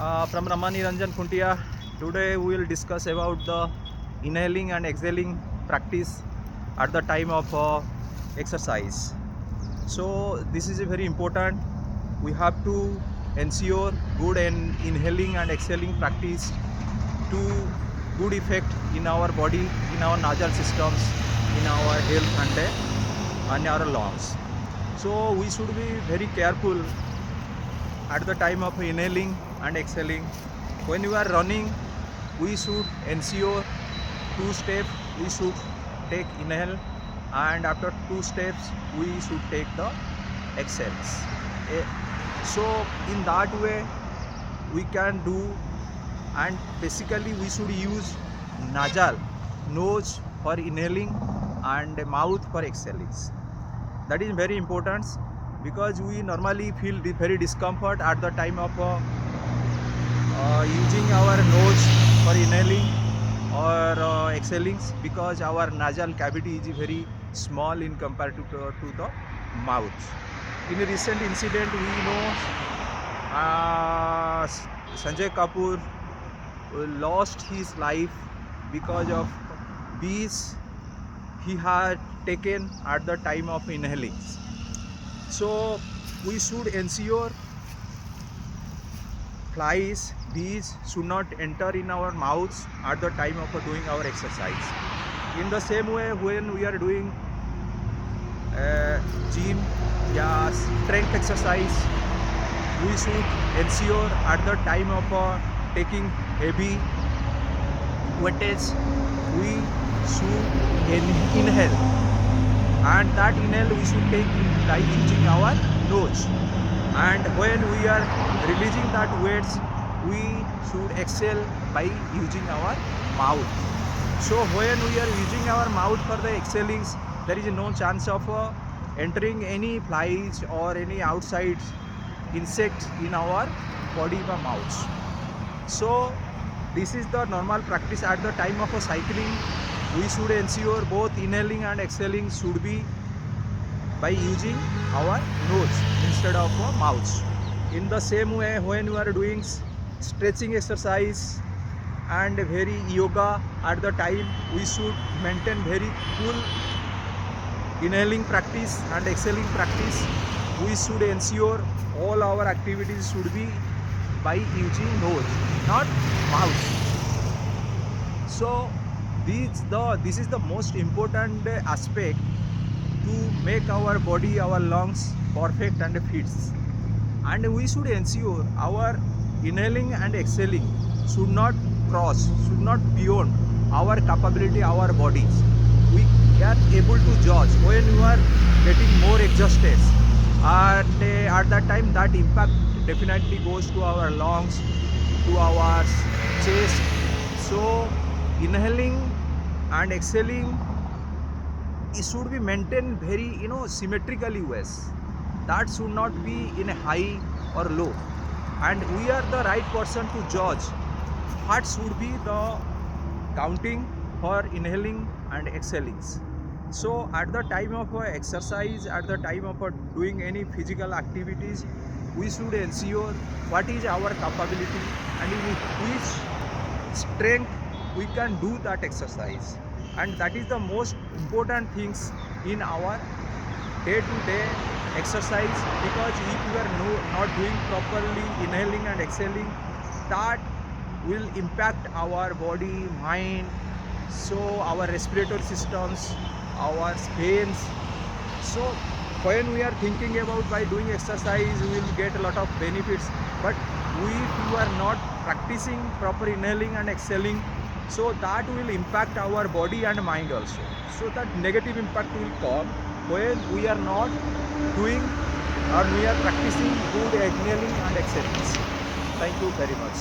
From Ramani Ranjan Khuntia. Today we will discuss about the inhaling and exhaling practice at the time of exercise. So this is a very important. We have to ensure good and inhaling and exhaling practice to good effect in our body, in our nasal systems, in our health and our lungs. So we should be very careful at the time of inhaling and exhaling. When you are running, we should ensure 2 steps we should take inhale, and after 2 steps we should take the exhales. Eh, So in that way we can do, and basically we should use nasal, nose for inhaling and mouth for exhaling. That is very important because we normally feel very discomfort at the time of using our nose for inhaling or exhaling, because our nasal cavity is very small in comparative to the mouth. In a recent incident, we know Sanjay Kapoor lost his life because of bees he had taken at the time of inhaling. So we should ensure flies, bees should not enter in our mouths at the time of doing our exercise. In the same way, when we are doing gym, yeah, strength exercise, we should ensure at the time of taking heavy weightage, we should inhale, and that inhale we should take by using our nose, and when we are releasing that weights we should exhale by using our mouth. So when we are using our mouth for the exhaling, there is no chance of entering any flies or any outside insects in our body or mouth. So this is the normal practice at the time of cycling. We should ensure both inhaling and exhaling should be by using our nose instead of mouth. In the same way, when you are doing stretching exercise and very yoga, at the time we should maintain very cool inhaling practice and exhaling practice. We should ensure all our activities should be by using nose, not mouth. So this is the most important aspect to make our body, our lungs perfect and fit. And we should ensure our inhaling and exhaling should not cross, should not beyond our capability, our bodies. We are able to judge when you are getting more exhausted, and at that time that impact definitely goes to our lungs, to our chest. So inhaling and exhaling, it should be maintained very symmetrically ways. That should not be in a high or low, and we are the right person to judge what should be the counting for inhaling and exhaling. So at the time of exercise, at the time of doing any physical activities, we should ensure what is our capability and with which strength we can do that exercise, and that is the most important things in our day-to-day exercise. Because if you are not doing properly inhaling and exhaling, that will impact our body, mind, so our respiratory systems, our veins. So when we are thinking about by doing exercise we will get a lot of benefits, but if you are not practicing proper inhaling and exhaling, so that will impact our body and mind also. So that negative impact will come when we are not doing or we are practicing good inhaling and exhaling. Thank you very much.